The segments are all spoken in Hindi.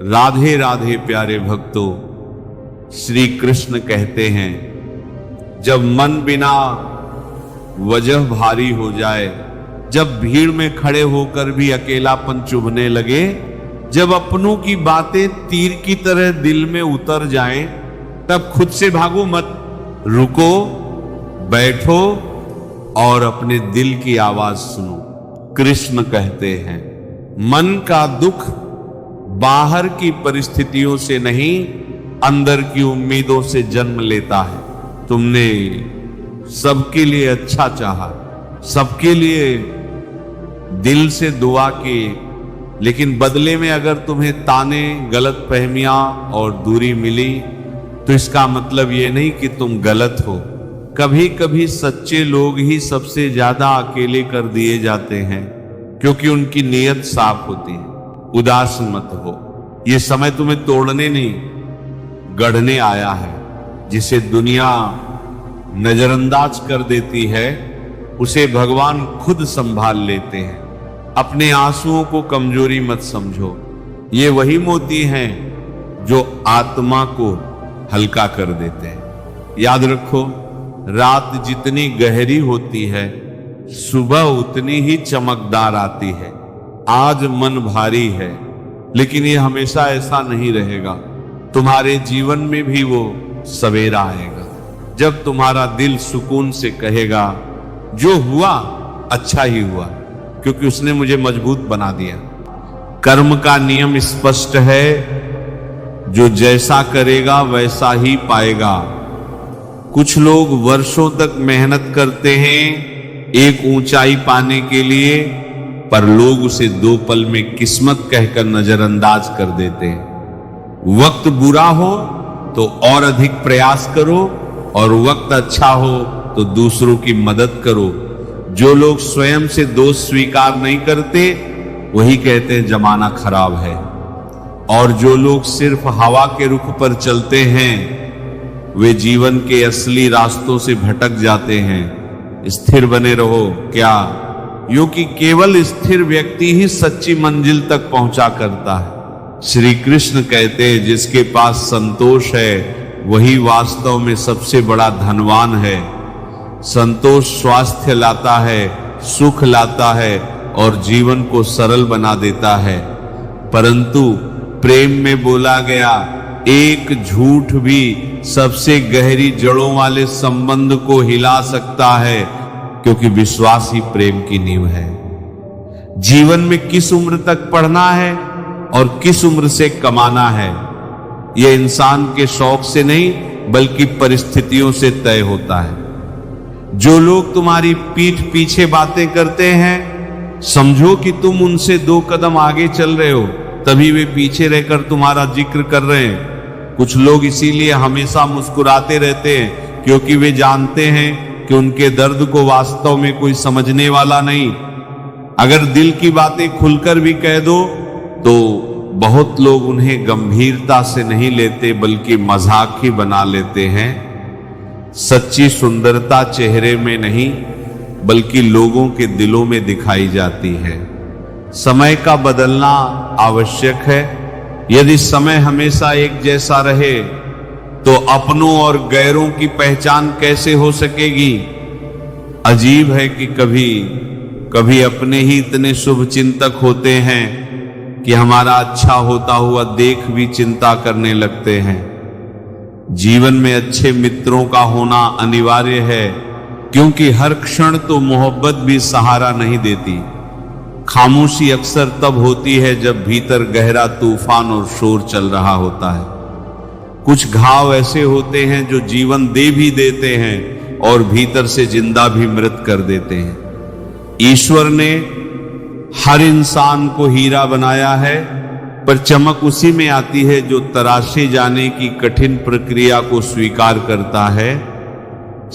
राधे राधे प्यारे भक्तों, श्री कृष्ण कहते हैं जब मन बिना वजह भारी हो जाए, जब भीड़ में खड़े होकर भी अकेलापन चुभने लगे, जब अपनों की बातें तीर की तरह दिल में उतर जाएं, तब खुद से भागो मत, रुको, बैठो और अपने दिल की आवाज सुनो। कृष्ण कहते हैं मन का दुख बाहर की परिस्थितियों से नहीं, अंदर की उम्मीदों से जन्म लेता है। तुमने सबके लिए अच्छा चाहा, सबके लिए दिल से दुआ की, लेकिन बदले में अगर तुम्हें ताने, गलत फहमियां और दूरी मिली, तो इसका मतलब ये नहीं कि तुम गलत हो। कभी कभी सच्चे लोग ही सबसे ज्यादा अकेले कर दिए जाते हैं, क्योंकि उनकी नीयत साफ होती है। उदास मत हो, ये समय तुम्हें तोड़ने नहीं, गढ़ने आया है। जिसे दुनिया नजरअंदाज कर देती है, उसे भगवान खुद संभाल लेते हैं। अपने आंसुओं को कमजोरी मत समझो, ये वही मोती हैं जो आत्मा को हल्का कर देते हैं। याद रखो, रात जितनी गहरी होती है, सुबह उतनी ही चमकदार आती है। आज मन भारी है, लेकिन ये हमेशा ऐसा नहीं रहेगा। तुम्हारे जीवन में भी वो सवेरा आएगा, जब तुम्हारा दिल सुकून से कहेगा जो हुआ अच्छा ही हुआ, क्योंकि उसने मुझे मजबूत बना दिया। कर्म का नियम स्पष्ट है, जो जैसा करेगा वैसा ही पाएगा। कुछ लोग वर्षों तक मेहनत करते हैं एक ऊंचाई पाने के लिए, पर लोग उसे 2 पल में किस्मत कहकर नजरअंदाज कर देते हैं। वक्त बुरा हो तो और अधिक प्रयास करो, और वक्त अच्छा हो तो दूसरों की मदद करो। जो लोग स्वयं से दोष स्वीकार नहीं करते, वही कहते हैं जमाना खराब है। और जो लोग सिर्फ हवा के रुख पर चलते हैं, वे जीवन के असली रास्तों से भटक जाते हैं। स्थिर बने रहो। क्या? क्योंकि केवल स्थिर व्यक्ति ही सच्ची मंजिल तक पहुंचा करता है। श्री कृष्ण कहते हैं जिसके पास संतोष है, वही वास्तव में सबसे बड़ा धनवान है। संतोष स्वास्थ्य लाता है, सुख लाता है और जीवन को सरल बना देता है। परंतु प्रेम में बोला गया एक झूठ भी सबसे गहरी जड़ों वाले संबंध को हिला सकता है, क्योंकि विश्वास ही प्रेम की नींव है। जीवन में किस उम्र तक पढ़ना है और किस उम्र से कमाना है, यह इंसान के शौक से नहीं बल्कि परिस्थितियों से तय होता है। जो लोग तुम्हारी पीठ पीछे बातें करते हैं, समझो कि तुम उनसे 2 कदम आगे चल रहे हो, तभी वे पीछे रहकर तुम्हारा जिक्र कर रहे हैं। कुछ लोग इसीलिए हमेशा मुस्कुराते रहते हैं, क्योंकि वे जानते हैं कि उनके दर्द को वास्तव में कोई समझने वाला नहीं। अगर दिल की बातें खुलकर भी कह दो, तो बहुत लोग उन्हें गंभीरता से नहीं लेते, बल्कि मजाक ही बना लेते हैं। सच्ची सुंदरता चेहरे में नहीं, बल्कि लोगों के दिलों में दिखाई जाती है। समय का बदलना आवश्यक है। यदि समय हमेशा एक जैसा रहे, तो अपनों और गैरों की पहचान कैसे हो सकेगी? अजीब है कि कभी कभी अपने ही इतने शुभ चिंतक होते हैं कि हमारा अच्छा होता हुआ देख भी चिंता करने लगते हैं। जीवन में अच्छे मित्रों का होना अनिवार्य है, क्योंकि हर क्षण तो मोहब्बत भी सहारा नहीं देती। खामोशी अक्सर तब होती है जब भीतर गहरा तूफान और शोर चल रहा होता है। कुछ घाव ऐसे होते हैं जो जीवन दे भी देते हैं और भीतर से जिंदा भी मृत कर देते हैं। ईश्वर ने हर इंसान को हीरा बनाया है, पर चमक उसी में आती है जो तराशे जाने की कठिन प्रक्रिया को स्वीकार करता है।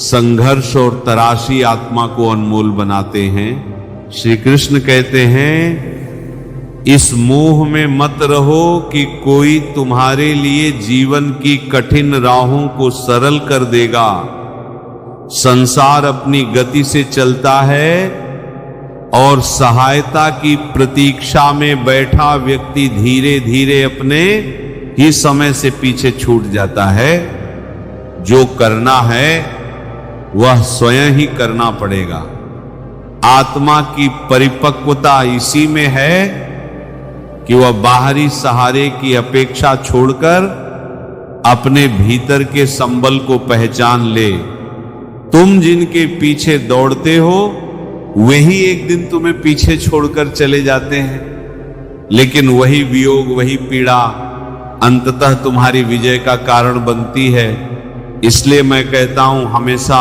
संघर्ष और तराशी आत्मा को अनमोल बनाते हैं। श्री कृष्ण कहते हैं इस मोह में मत रहो कि कोई तुम्हारे लिए जीवन की कठिन राहों को सरल कर देगा। संसार अपनी गति से चलता है, और सहायता की प्रतीक्षा में बैठा व्यक्ति धीरे धीरे अपने ही समय से पीछे छूट जाता है। जो करना है वह स्वयं ही करना पड़ेगा। आत्मा की परिपक्वता इसी में है कि वह बाहरी सहारे की अपेक्षा छोड़कर अपने भीतर के संबल को पहचान ले। तुम जिनके पीछे दौड़ते हो वही एक दिन तुम्हें पीछे छोड़कर चले जाते हैं, लेकिन वही वियोग, वही पीड़ा अंततः तुम्हारी विजय का कारण बनती है। इसलिए मैं कहता हूं, हमेशा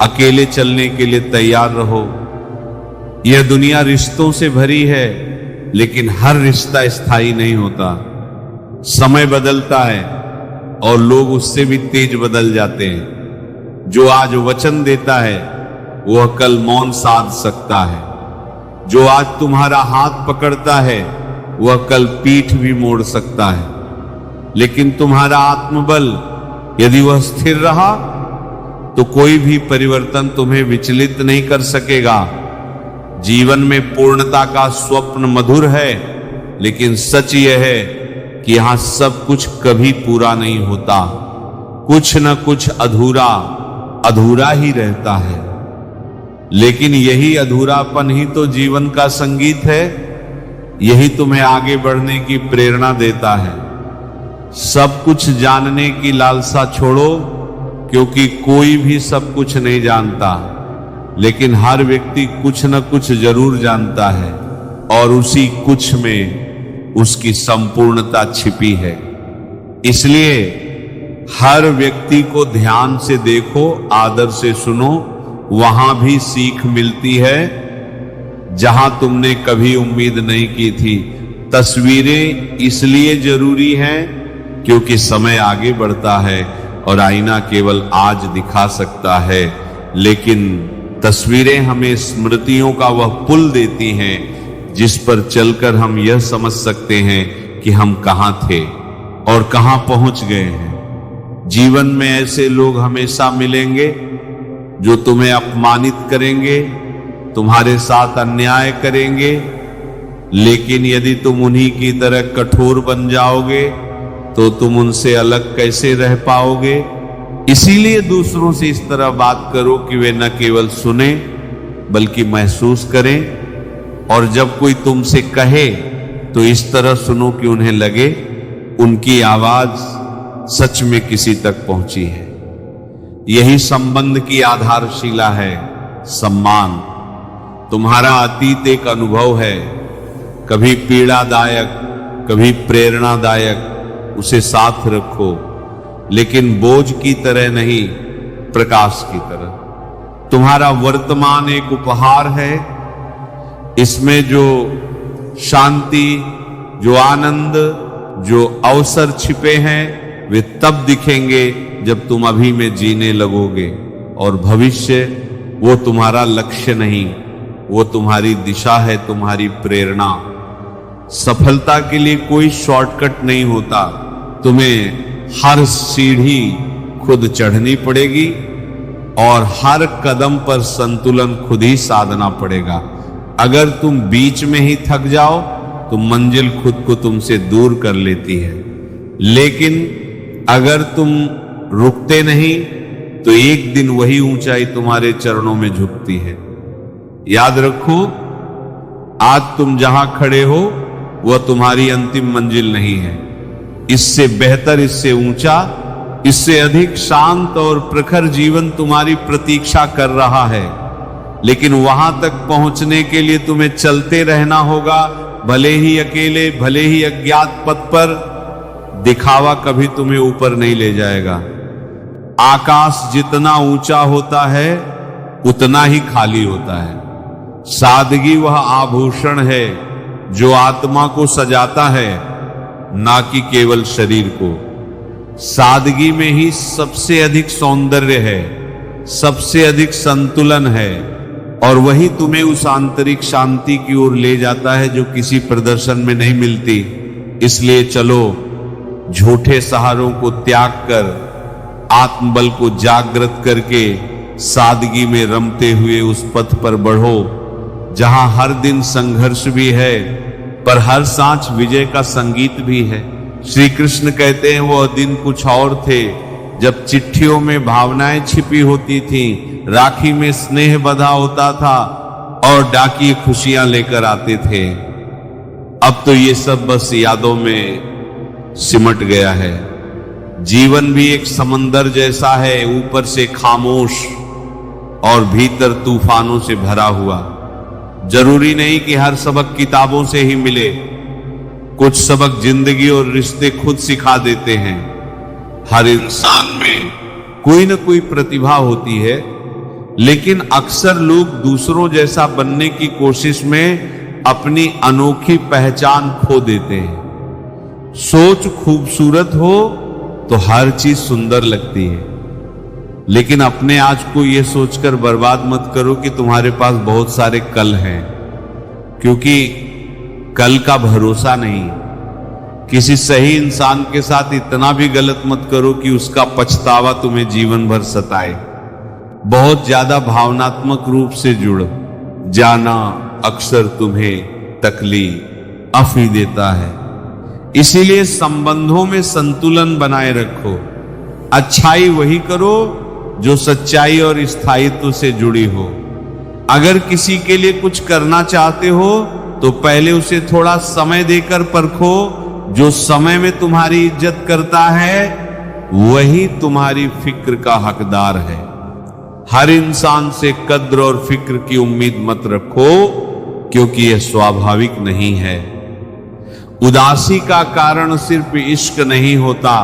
अकेले चलने के लिए तैयार रहो। यह दुनिया रिश्तों से भरी है, लेकिन हर रिश्ता स्थायी नहीं होता। समय बदलता है और लोग उससे भी तेज बदल जाते हैं। जो आज वचन देता है वह कल मौन साध सकता है। जो आज तुम्हारा हाथ पकड़ता है वह कल पीठ भी मोड़ सकता है। लेकिन तुम्हारा आत्मबल यदि वह स्थिर रहा तो कोई भी परिवर्तन तुम्हें विचलित नहीं कर सकेगा। जीवन में पूर्णता का स्वप्न मधुर है, लेकिन सच यह है कि यहां सब कुछ कभी पूरा नहीं होता। कुछ न कुछ अधूरा अधूरा ही रहता है। लेकिन यही अधूरापन ही तो जीवन का संगीत है। यही तुम्हें आगे बढ़ने की प्रेरणा देता है। सब कुछ जानने की लालसा छोड़ो, क्योंकि कोई भी सब कुछ नहीं जानता, लेकिन हर व्यक्ति कुछ न कुछ जरूर जानता है और उसी कुछ में उसकी संपूर्णता छिपी है। इसलिए हर व्यक्ति को ध्यान से देखो, आदर से सुनो, वहां भी सीख मिलती है जहां तुमने कभी उम्मीद नहीं की थी। तस्वीरें इसलिए जरूरी हैं क्योंकि समय आगे बढ़ता है और आईना केवल आज दिखा सकता है, लेकिन तस्वीरें हमें स्मृतियों का वह पुल देती हैं जिस पर चलकर हम यह समझ सकते हैं कि हम कहां थे और कहां पहुंच गए हैं। जीवन में ऐसे लोग हमेशा मिलेंगे जो तुम्हें अपमानित करेंगे, तुम्हारे साथ अन्याय करेंगे, लेकिन यदि तुम उन्हीं की तरह कठोर बन जाओगे तो तुम उनसे अलग कैसे रह पाओगे। इसीलिए दूसरों से इस तरह बात करो कि वे न केवल सुने बल्कि महसूस करें, और जब कोई तुमसे कहे तो इस तरह सुनो कि उन्हें लगे उनकी आवाज सच में किसी तक पहुंची है। यही संबंध की आधारशिला है, सम्मान। तुम्हारा अतीत एक अनुभव है, कभी पीड़ादायक, कभी प्रेरणादायक, उसे साथ रखो, लेकिन बोझ की तरह नहीं, प्रकाश की तरह। तुम्हारा वर्तमान एक उपहार है, इसमें जो शांति, जो आनंद, जो अवसर छिपे हैं वे तब दिखेंगे जब तुम अभी में जीने लगोगे, और भविष्य वो तुम्हारा लक्ष्य नहीं, वो तुम्हारी दिशा है, तुम्हारी प्रेरणा। सफलता के लिए कोई शॉर्टकट नहीं होता, तुम्हें हर सीढ़ी खुद चढ़नी पड़ेगी और हर कदम पर संतुलन खुद ही साधना पड़ेगा। अगर तुम बीच में ही थक जाओ तो मंजिल खुद को तुमसे दूर कर लेती है, लेकिन अगर तुम रुकते नहीं तो एक दिन वही ऊंचाई तुम्हारे चरणों में झुकती है। याद रखो, आज तुम जहां खड़े हो वह तुम्हारी अंतिम मंजिल नहीं है। इससे बेहतर, इससे ऊंचा, इससे अधिक शांत और प्रखर जीवन तुम्हारी प्रतीक्षा कर रहा है। लेकिन वहां तक पहुंचने के लिए तुम्हें चलते रहना होगा, भले ही अकेले, भले ही अज्ञात पथ पर। दिखावा कभी तुम्हें ऊपर नहीं ले जाएगा। आकाश जितना ऊंचा होता है उतना ही खाली होता है। सादगी वह आभूषण है जो आत्मा को सजाता है, ना कि केवल शरीर को। सादगी में ही सबसे अधिक सौंदर्य है, सबसे अधिक संतुलन है, और वही तुम्हें उस आंतरिक शांति की ओर ले जाता है जो किसी प्रदर्शन में नहीं मिलती। इसलिए चलो, झूठे सहारों को त्याग कर आत्मबल को जागृत करके सादगी में रमते हुए उस पथ पर बढ़ो जहां हर दिन संघर्ष भी है पर हर सांच विजय का संगीत भी है। श्री कृष्ण कहते हैं वो दिन कुछ और थे जब चिट्ठियों में भावनाएं छिपी होती थीं, राखी में स्नेह बंधा होता था और डाकिये खुशियां लेकर आते थे। अब तो ये सब बस यादों में सिमट गया है। जीवन भी एक समंदर जैसा है, ऊपर से खामोश और भीतर तूफानों से भरा हुआ। जरूरी नहीं कि हर सबक किताबों से ही मिले, कुछ सबक जिंदगी और रिश्ते खुद सिखा देते हैं। हर इंसान में कोई न कोई प्रतिभा होती है, लेकिन अक्सर लोग दूसरों जैसा बनने की कोशिश में अपनी अनोखी पहचान खो देते हैं। सोच खूबसूरत हो तो हर चीज सुंदर लगती है, लेकिन अपने आज को यह सोचकर बर्बाद मत करो कि तुम्हारे पास बहुत सारे कल हैं, क्योंकि कल का भरोसा नहीं। किसी सही इंसान के साथ इतना भी गलत मत करो कि उसका पछतावा तुम्हें जीवन भर सताए। बहुत ज्यादा भावनात्मक रूप से जुड़ो, जाना अक्सर तुम्हें तकलीफ ही देता है। इसीलिए संबंधों में संतुलन बनाए रखो। अच्छाई वही करो जो सच्चाई और स्थायित्व से जुड़ी हो। अगर किसी के लिए कुछ करना चाहते हो तो पहले उसे थोड़ा समय देकर परखो। जो समय में तुम्हारी इज्जत करता है वही तुम्हारी फिक्र का हकदार है। हर इंसान से कद्र और फिक्र की उम्मीद मत रखो, क्योंकि यह स्वाभाविक नहीं है। उदासी का कारण सिर्फ इश्क नहीं होता,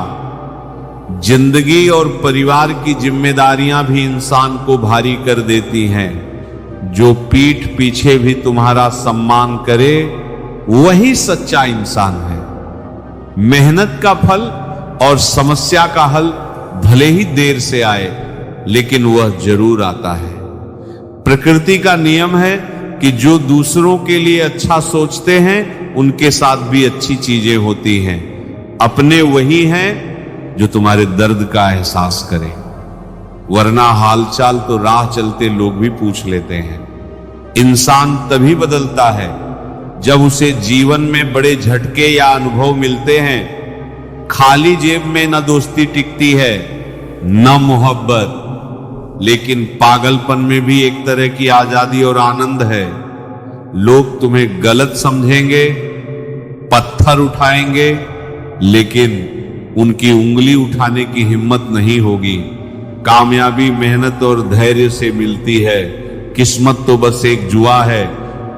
जिंदगी और परिवार की जिम्मेदारियां भी इंसान को भारी कर देती हैं। जो पीठ पीछे भी तुम्हारा सम्मान करे वही सच्चा इंसान है। मेहनत का फल और समस्या का हल भले ही देर से आए, लेकिन वह जरूर आता है। प्रकृति का नियम है कि जो दूसरों के लिए अच्छा सोचते हैं उनके साथ भी अच्छी चीजें होती हैं। अपने वही हैं जो तुम्हारे दर्द का एहसास करें, वरना हालचाल तो राह चलते लोग भी पूछ लेते हैं। इंसान तभी बदलता है जब उसे जीवन में बड़े झटके या अनुभव मिलते हैं। खाली जेब में न दोस्ती टिकती है न मोहब्बत, लेकिन पागलपन में भी एक तरह की आजादी और आनंद है। लोग तुम्हें गलत समझेंगे, पत्थर उठाएंगे, लेकिन उनकी उंगली उठाने की हिम्मत नहीं होगी। कामयाबी मेहनत और धैर्य से मिलती है, किस्मत तो बस एक जुआ है।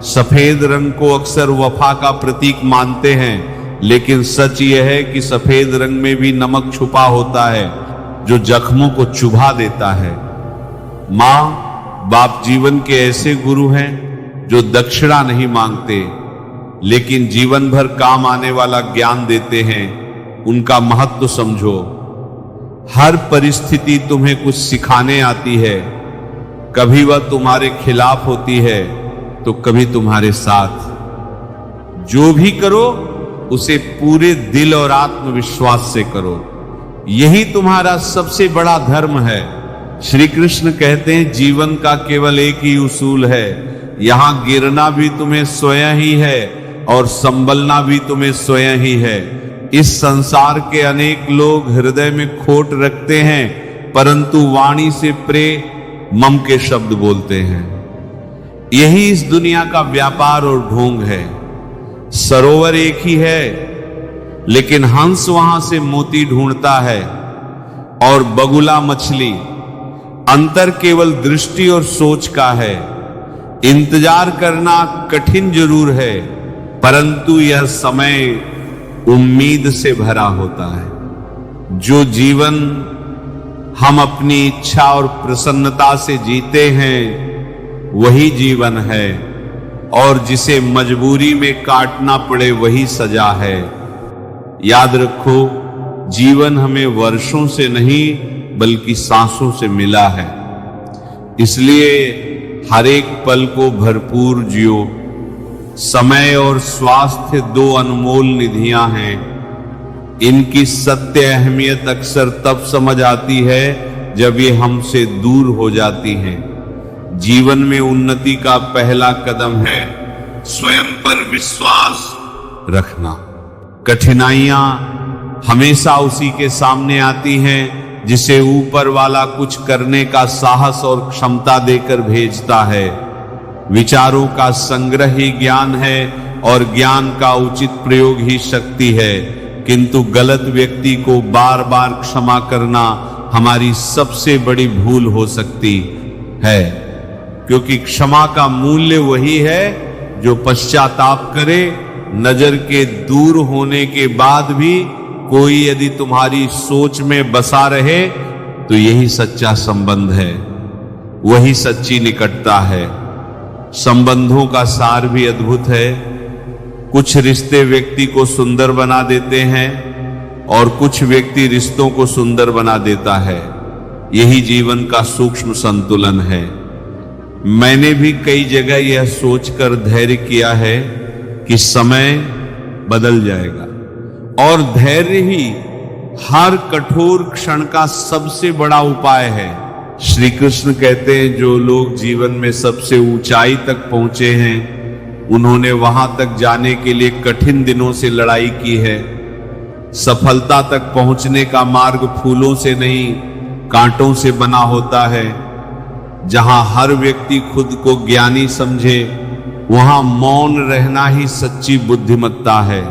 सफेद रंग को अक्सर वफा का प्रतीक मानते हैं, लेकिन सच यह है कि सफेद रंग में भी नमक छुपा होता है जो जख्मों को चुभा देता है। मां बाप जीवन के ऐसे गुरु हैं जो दक्षिणा नहीं मांगते, लेकिन जीवन भर काम आने वाला ज्ञान देते हैं। उनका महत्व समझो। हर परिस्थिति तुम्हें कुछ सिखाने आती है। कभी वह तुम्हारे खिलाफ होती है तो कभी तुम्हारे साथ। जो भी करो उसे पूरे दिल और आत्मविश्वास से करो, यही तुम्हारा सबसे बड़ा धर्म है। श्री कृष्ण कहते हैं जीवन का केवल एक ही उसूल है, यहां गिरना भी तुम्हें स्वयं ही है और संभलना भी तुम्हें स्वयं ही है। इस संसार के अनेक लोग हृदय में खोट रखते हैं, परंतु वाणी से प्रेम मम के शब्द बोलते हैं। यही इस दुनिया का व्यापार और ढोंग है। सरोवर एक ही है, लेकिन हंस वहां से मोती ढूंढता है और बगुला मछली। अंतर केवल दृष्टि और सोच का है। इंतजार करना कठिन जरूर है, परंतु यह समय उम्मीद से भरा होता है। जो जीवन हम अपनी इच्छा और प्रसन्नता से जीते हैं वही जीवन है, और जिसे मजबूरी में काटना पड़े वही सजा है। याद रखो, जीवन हमें वर्षों से नहीं बल्कि सांसों से मिला है। इसलिए हर एक पल को भरपूर जियो। समय और स्वास्थ्य दो अनमोल निधियां हैं। इनकी सत्य अहमियत अक्सर तब समझ आती है जब ये हमसे दूर हो जाती हैं। जीवन में उन्नति का पहला कदम है स्वयं पर विश्वास रखना। कठिनाइयां हमेशा उसी के सामने आती हैं जिसे ऊपर वाला कुछ करने का साहस और क्षमता देकर भेजता है। विचारों का संग्रह ही ज्ञान है और ज्ञान का उचित प्रयोग ही शक्ति है, किंतु गलत व्यक्ति को बार बार क्षमा करना हमारी सबसे बड़ी भूल हो सकती है, क्योंकि क्षमा का मूल्य वही है जो पश्चाताप करे। नजर के दूर होने के बाद भी कोई यदि तुम्हारी सोच में बसा रहे तो यही सच्चा संबंध है, वही सच्ची निकटता है। संबंधों का सार भी अद्भुत है। कुछ रिश्ते व्यक्ति को सुंदर बना देते हैं और कुछ व्यक्ति रिश्तों को सुंदर बना देता है। यही जीवन का सूक्ष्म संतुलन है। मैंने भी कई जगह यह सोचकर धैर्य किया है कि समय बदल जाएगा और धैर्य ही हर कठोर क्षण का सबसे बड़ा उपाय है। श्री कृष्ण कहते हैं जो लोग जीवन में सबसे ऊंचाई तक पहुंचे हैं उन्होंने वहां तक जाने के लिए कठिन दिनों से लड़ाई की है। सफलता तक पहुंचने का मार्ग फूलों से नहीं कांटों से बना होता है। जहां हर व्यक्ति खुद को ज्ञानी समझे वहां मौन रहना ही सच्ची बुद्धिमत्ता है।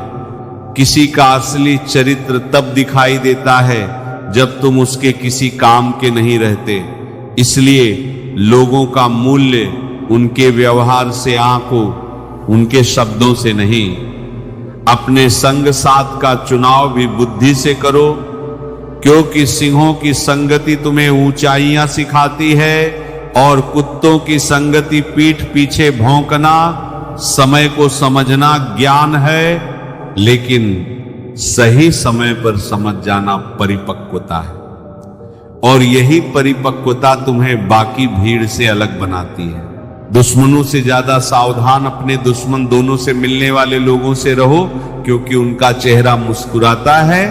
किसी का असली चरित्र तब दिखाई देता है जब तुम उसके किसी काम के नहीं रहते। इसलिए लोगों का मूल्य उनके व्यवहार से आंको, उनके शब्दों से नहीं। अपने संग साथ का चुनाव भी बुद्धि से करो, क्योंकि सिंहों की संगति तुम्हें ऊंचाइयां सिखाती है और कुत्तों की संगति पीठ पीछे भौंकना। समय को समझना ज्ञान है, लेकिन सही समय पर समझ जाना परिपक्वता है। और यही परिपक्वता तुम्हें बाकी भीड़ से अलग बनाती है। दुश्मनों से ज्यादा सावधान अपने दुश्मन दोनों से मिलने वाले लोगों से रहो, क्योंकि उनका चेहरा मुस्कुराता है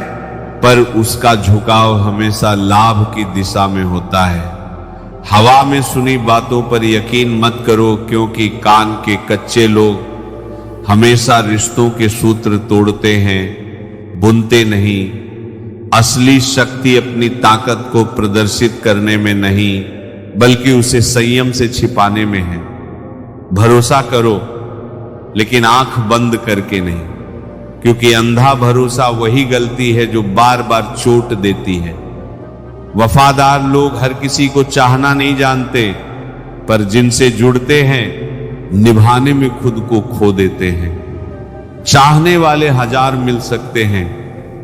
पर उसका झुकाव हमेशा लाभ की दिशा में होता है। हवा में सुनी बातों पर यकीन मत करो, क्योंकि कान के कच्चे लोग हमेशा रिश्तों के सूत्र तोड़ते हैं, बुनते नहीं। असली शक्ति अपनी ताकत को प्रदर्शित करने में नहीं, बल्कि उसे संयम से छिपाने में है। भरोसा करो, लेकिन आंख बंद करके नहीं, क्योंकि अंधा भरोसा वही गलती है जो बार बार चोट देती है। वफादार लोग हर किसी को चाहना नहीं जानते, पर जिनसे जुड़ते हैं निभाने में खुद को खो देते हैं। चाहने वाले हजार मिल सकते हैं,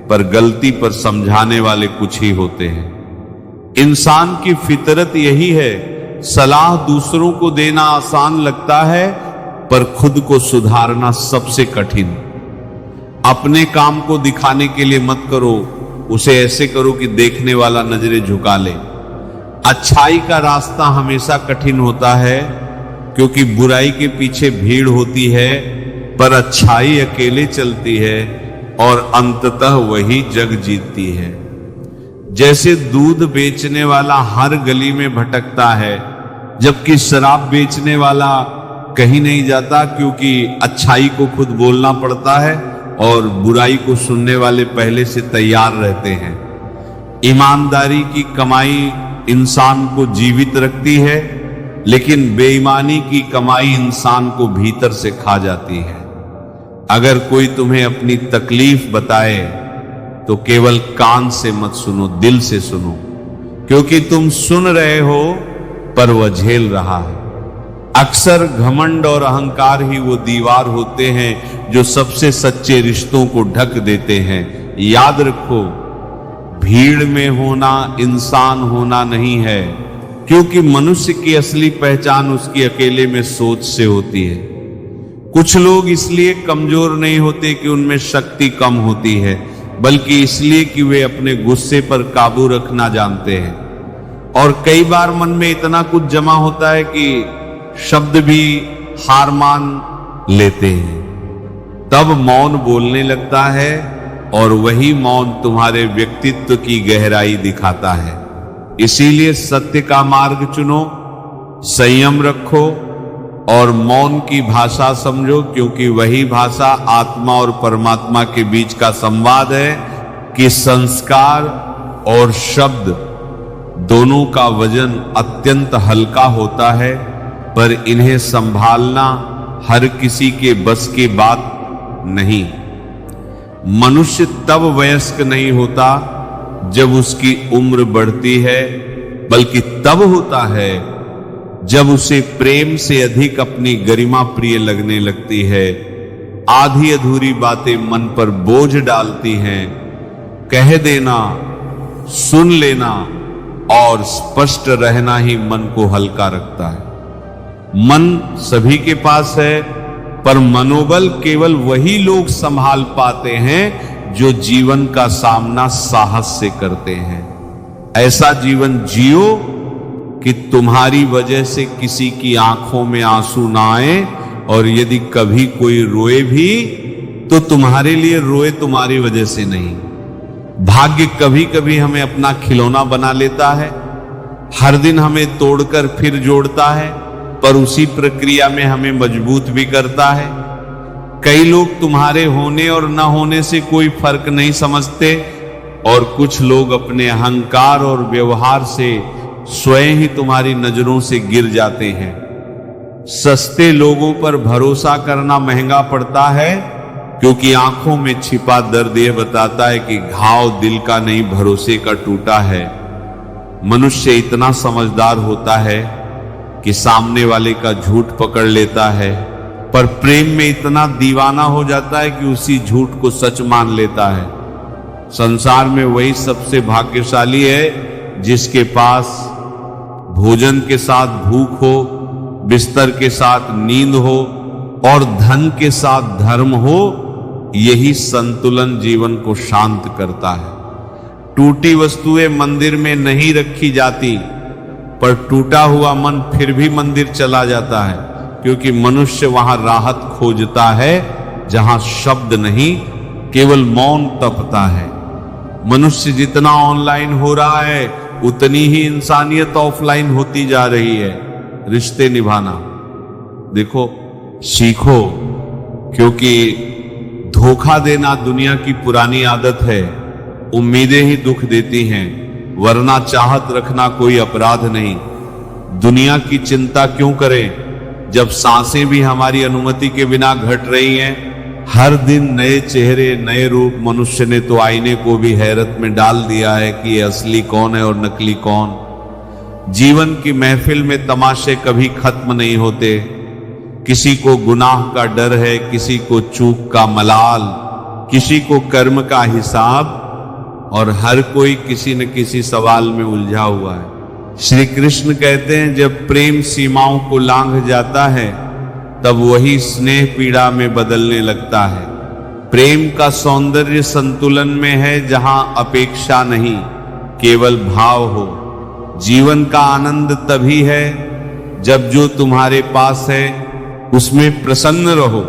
पर गलती पर समझाने वाले कुछ ही होते हैं। इंसान की फितरत यही है। सलाह दूसरों को देना आसान लगता है, पर खुद को सुधारना सबसे कठिन। अपने काम को दिखाने के लिए मत करो, उसे ऐसे करो कि देखने वाला नजरें झुका ले। अच्छाई का रास्ता हमेशा कठिन होता है, क्योंकि बुराई के पीछे भीड़ होती है, पर अच्छाई अकेले चलती है और अंततः वही जग जीतती है। जैसे दूध बेचने वाला हर गली में भटकता है, जबकि शराब बेचने वाला कहीं नहीं जाता, क्योंकि अच्छाई को खुद बोलना पड़ता है और बुराई को सुनने वाले पहले से तैयार रहते हैं। ईमानदारी की कमाई इंसान को जीवित रखती है, लेकिन बेईमानी की कमाई इंसान को भीतर से खा जाती है। अगर कोई तुम्हें अपनी तकलीफ बताए तो केवल कान से मत सुनो, दिल से सुनो, क्योंकि तुम सुन रहे हो पर वह झेल रहा है। अक्सर घमंड और अहंकार ही वो दीवार होते हैं जो सबसे सच्चे रिश्तों को ढक देते हैं। याद रखो, भीड़ में होना इंसान होना नहीं है, क्योंकि मनुष्य की असली पहचान उसकी अकेले में सोच से होती है। कुछ लोग इसलिए कमजोर नहीं होते कि उनमें शक्ति कम होती है, बल्कि इसलिए कि वे अपने गुस्से पर काबू रखना जानते हैं। और कई बार मन में इतना कुछ जमा होता है कि शब्द भी हार मान लेते हैं। तब मौन बोलने लगता है और वही मौन तुम्हारे व्यक्तित्व की गहराई दिखाता है। इसीलिए सत्य का मार्ग चुनो, संयम रखो और मौन की भाषा समझो, क्योंकि वही भाषा आत्मा और परमात्मा के बीच का संवाद है कि संस्कार और शब्द दोनों का वजन अत्यंत हल्का होता है, पर इन्हें संभालना हर किसी के बस की बात नहीं। मनुष्य तब वयस्क नहीं होता जब उसकी उम्र बढ़ती है, बल्कि तब होता है जब उसे प्रेम से अधिक अपनी गरिमा प्रिय लगने लगती है। आधी अधूरी बातें मन पर बोझ डालती हैं। कह देना, सुन लेना और स्पष्ट रहना ही मन को हल्का रखता है। मन सभी के पास है, पर मनोबल केवल वही लोग संभाल पाते हैं जो जीवन का सामना साहस से करते हैं। ऐसा जीवन जियो कि तुम्हारी वजह से किसी की आंखों में आंसू ना आए, और यदि कभी कोई रोए भी तो तुम्हारे लिए रोए, तुम्हारी वजह से नहीं। भाग्य कभी कभी हमें अपना खिलौना बना लेता है, हर दिन हमें तोड़कर फिर जोड़ता है, पर उसी प्रक्रिया में हमें मजबूत भी करता है। कई लोग तुम्हारे होने और न होने से कोई फर्क नहीं समझते, और कुछ लोग अपने अहंकार और व्यवहार से स्वयं ही तुम्हारी नजरों से गिर जाते हैं। सस्ते लोगों पर भरोसा करना महंगा पड़ता है, क्योंकि आंखों में छिपा दर्द यह बताता है कि घाव दिल का नहीं, भरोसे का टूटा है। मनुष्य इतना समझदार होता है कि सामने वाले का झूठ पकड़ लेता है, पर प्रेम में इतना दीवाना हो जाता है कि उसी झूठ को सच मान लेता है। संसार में वही सबसे भाग्यशाली है जिसके पास भोजन के साथ भूख हो, बिस्तर के साथ नींद हो और धन के साथ धर्म हो। यही संतुलन जीवन को शांत करता है। टूटी वस्तुएं मंदिर में नहीं रखी जाती, पर टूटा हुआ मन फिर भी मंदिर चला जाता है, क्योंकि मनुष्य वहां राहत खोजता है जहां शब्द नहीं, केवल मौन तपता है। मनुष्य जितना ऑनलाइन हो रहा है, उतनी ही इंसानियत ऑफलाइन होती जा रही है। रिश्ते निभाना देखो, सीखो, क्योंकि धोखा देना दुनिया की पुरानी आदत है। उम्मीदें ही दुख देती हैं, वरना चाहत रखना कोई अपराध नहीं। दुनिया की चिंता क्यों करें जब सांसें भी हमारी अनुमति के बिना घट रही हैं। हर दिन नए चेहरे, नए रूप। मनुष्य ने तो आईने को भी हैरत में डाल दिया है कि ये असली कौन है और नकली कौन। जीवन की महफिल में तमाशे कभी खत्म नहीं होते। किसी को गुनाह का डर है, किसी को चूक का मलाल, किसी को कर्म का हिसाब, और हर कोई किसी न किसी सवाल में उलझा हुआ है। श्री कृष्ण कहते हैं, जब प्रेम सीमाओं को लांघ जाता है तब वही स्नेह पीड़ा में बदलने लगता है। प्रेम का सौंदर्य संतुलन में है, जहां अपेक्षा नहीं, केवल भाव हो। जीवन का आनंद तभी है जब जो तुम्हारे पास है उसमें प्रसन्न रहो।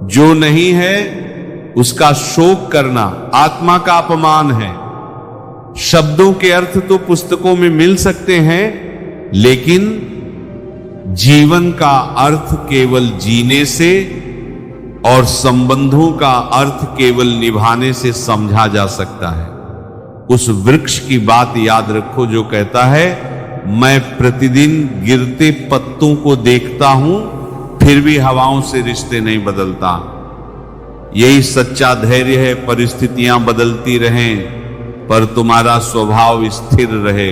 जो नहीं है उसका शोक करना आत्मा का अपमान है। शब्दों के अर्थ तो पुस्तकों में मिल सकते हैं, लेकिन जीवन का अर्थ केवल जीने से और संबंधों का अर्थ केवल निभाने से समझा जा सकता है। उस वृक्ष की बात याद रखो जो कहता है, मैं प्रतिदिन गिरते पत्तों को देखता हूं, फिर भी हवाओं से रिश्ते नहीं बदलता। यही सच्चा धैर्य है। परिस्थितियां बदलती रहें, पर तुम्हारा स्वभाव स्थिर रहे।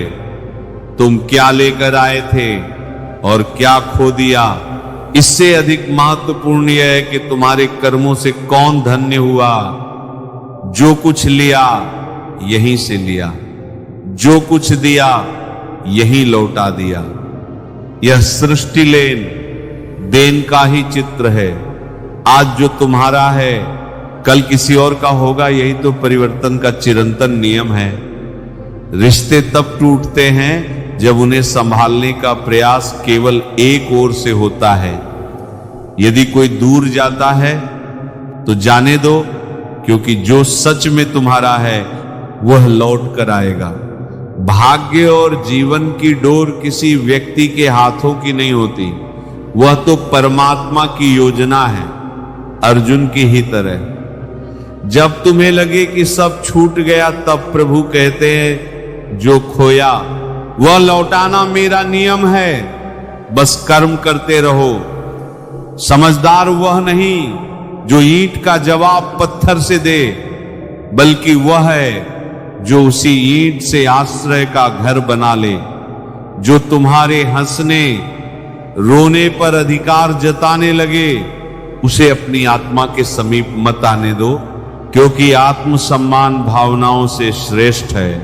तुम क्या लेकर आए थे और क्या खो दिया, इससे अधिक महत्वपूर्ण यह है कि तुम्हारे कर्मों से कौन धन्य हुआ। जो कुछ लिया यहीं से लिया, जो कुछ दिया यहीं लौटा दिया। यह सृष्टि लेन देन का ही चित्र है। आज जो तुम्हारा है कल किसी और का होगा, यही तो परिवर्तन का चिरंतन नियम है। रिश्ते तब टूटते हैं जब उन्हें संभालने का प्रयास केवल एक ओर से होता है। यदि कोई दूर जाता है तो जाने दो, क्योंकि जो सच में तुम्हारा है वह लौट कर आएगा। भाग्य और जीवन की डोर किसी व्यक्ति के हाथों की नहीं होती, वह तो परमात्मा की योजना है, अर्जुन की ही तरह। जब तुम्हें लगे कि सब छूट गया, तब प्रभु कहते हैं जो खोया वह लौटाना मेरा नियम है, बस कर्म करते रहो। समझदार वह नहीं जो ईंट का जवाब पत्थर से दे, बल्कि वह है जो उसी ईंट से आश्रय का घर बना ले। जो तुम्हारे हंसने रोने पर अधिकार जताने लगे, उसे अपनी आत्मा के समीप मत आने दो, क्योंकि आत्मसम्मान भावनाओं से श्रेष्ठ है।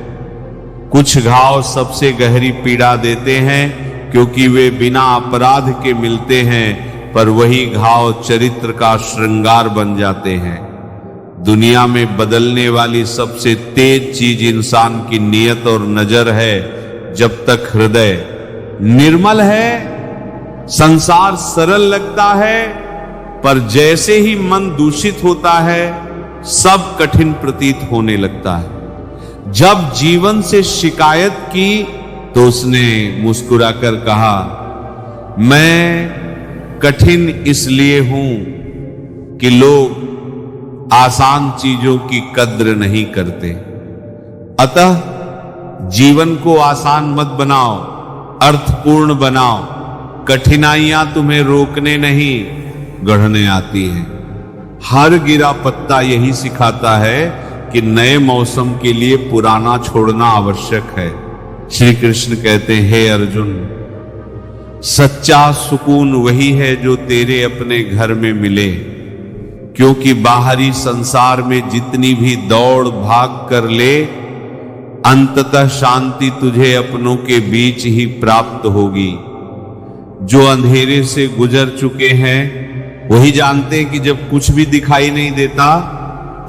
कुछ घाव सबसे गहरी पीड़ा देते हैं, क्योंकि वे बिना अपराध के मिलते हैं, पर वही घाव चरित्र का श्रृंगार बन जाते हैं। दुनिया में बदलने वाली सबसे तेज चीज इंसान की नीयत और नजर है। जब तक हृदय निर्मल है, संसार सरल लगता है, पर जैसे ही मन दूषित होता है, सब कठिन प्रतीत होने लगता है। जब जीवन से शिकायत की तो उसने मुस्कुराकर कहा, मैं कठिन इसलिए हूं कि लोग आसान चीजों की कद्र नहीं करते। अतः जीवन को आसान मत बनाओ, अर्थपूर्ण बनाओ। कठिनाइयां तुम्हें रोकने नहीं, गढ़ने आती हैं। हर गिरा पत्ता यही सिखाता है कि नए मौसम के लिए पुराना छोड़ना आवश्यक है। श्री कृष्ण कहते हैं, हे अर्जुन, सच्चा सुकून वही है जो तेरे अपने घर में मिले, क्योंकि बाहरी संसार में जितनी भी दौड़ भाग कर ले, अंततः शांति तुझे अपनों के बीच ही प्राप्त होगी। जो अंधेरे से गुजर चुके हैं वही जानते हैं कि जब कुछ भी दिखाई नहीं देता,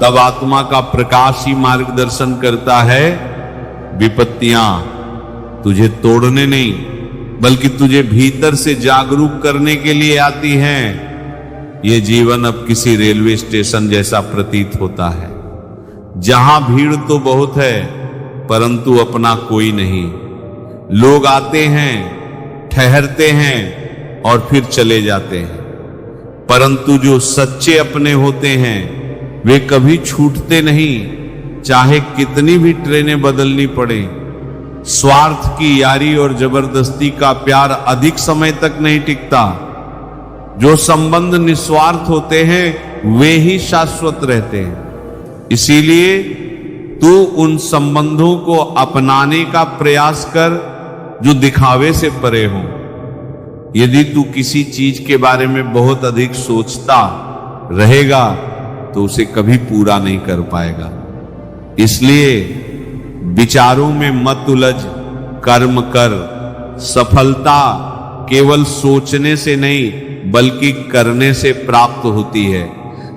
तब आत्मा का प्रकाश ही मार्गदर्शन करता है। विपत्तियां तुझे तोड़ने नहीं, बल्कि तुझे भीतर से जागरूक करने के लिए आती हैं। ये जीवन अब किसी रेलवे स्टेशन जैसा प्रतीत होता है, जहां भीड़ तो बहुत है, परंतु अपना कोई नहीं। लोग आते हैं, ठहरते हैं और फिर चले जाते हैं, परंतु जो सच्चे अपने होते हैं वे कभी छूटते नहीं, चाहे कितनी भी ट्रेनें बदलनी पड़े। स्वार्थ की यारी और जबरदस्ती का प्यार अधिक समय तक नहीं टिकता। जो संबंध निस्वार्थ होते हैं वे ही शाश्वत रहते हैं। इसीलिए तू उन संबंधों को अपनाने का प्रयास कर जो दिखावे से परे हो। यदि तू किसी चीज के बारे में बहुत अधिक सोचता रहेगा तो उसे कभी पूरा नहीं कर पाएगा। इसलिए विचारों में मत उलझ, कर्म कर। सफलता केवल सोचने से नहीं बल्कि करने से प्राप्त होती है।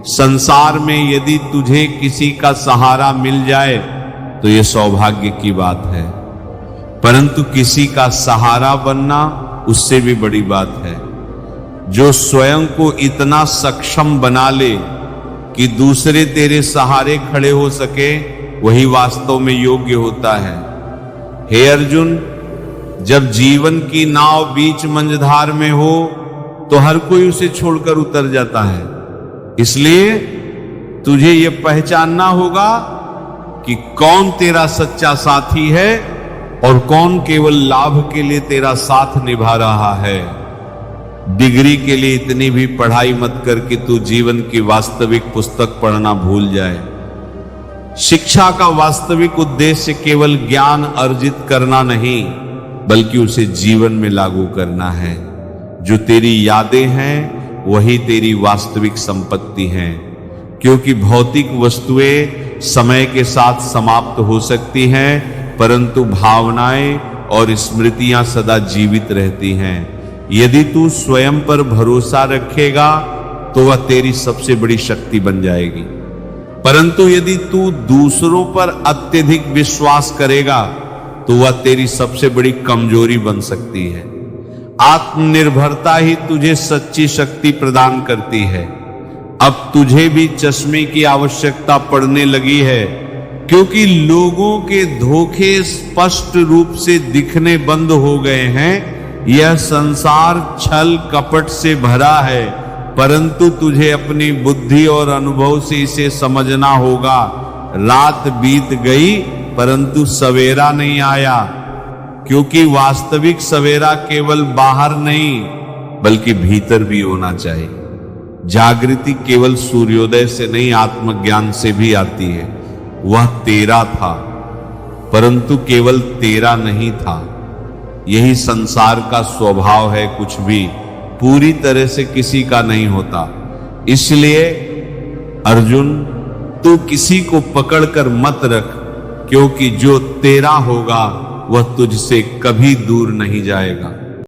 संसार में यदि तुझे किसी का सहारा मिल जाए तो यह सौभाग्य की बात है, परंतु किसी का सहारा बनना उससे भी बड़ी बात है। जो स्वयं को इतना सक्षम बना ले कि दूसरे तेरे सहारे खड़े हो सके, वही वास्तव में योग्य होता है। हे अर्जुन, जब जीवन की नाव बीच मंझधार में हो तो हर कोई उसे छोड़कर उतर जाता है। इसलिए तुझे यह पहचानना होगा कि कौन तेरा सच्चा साथी है और कौन केवल लाभ के लिए तेरा साथ निभा रहा है। डिग्री के लिए इतनी भी पढ़ाई मत कर कि तू जीवन की वास्तविक पुस्तक पढ़ना भूल जाए। शिक्षा का वास्तविक उद्देश्य केवल ज्ञान अर्जित करना नहीं, बल्कि उसे जीवन में लागू करना है। जो तेरी यादें हैं वही तेरी वास्तविक संपत्ति हैं, क्योंकि भौतिक वस्तुएं समय के साथ समाप्त हो सकती हैं, परंतु भावनाएं और स्मृतियां सदा जीवित रहती हैं। यदि तू स्वयं पर भरोसा रखेगा तो वह तेरी सबसे बड़ी शक्ति बन जाएगी, परंतु यदि तू दूसरों पर अत्यधिक विश्वास करेगा तो वह तेरी सबसे बड़ी कमजोरी बन सकती है। आत्मनिर्भरता ही तुझे सच्ची शक्ति प्रदान करती है। अब तुझे भी चश्मे की आवश्यकता पड़ने लगी है, क्योंकि लोगों के धोखे स्पष्ट रूप से दिखने बंद हो गए हैं। यह संसार छल कपट से भरा है, परंतु तुझे अपनी बुद्धि और अनुभव से इसे समझना होगा। रात बीत गई परंतु सवेरा नहीं आया, क्योंकि वास्तविक सवेरा केवल बाहर नहीं बल्कि भीतर भी होना चाहिए। जागृति केवल सूर्योदय से नहीं, आत्मज्ञान से भी आती है। वह तेरा था परंतु केवल तेरा नहीं था। यही संसार का स्वभाव है, कुछ भी पूरी तरह से किसी का नहीं होता। इसलिए अर्जुन, तू किसी को पकड़कर मत रख, क्योंकि जो तेरा होगा वह तुझसे कभी दूर नहीं जाएगा।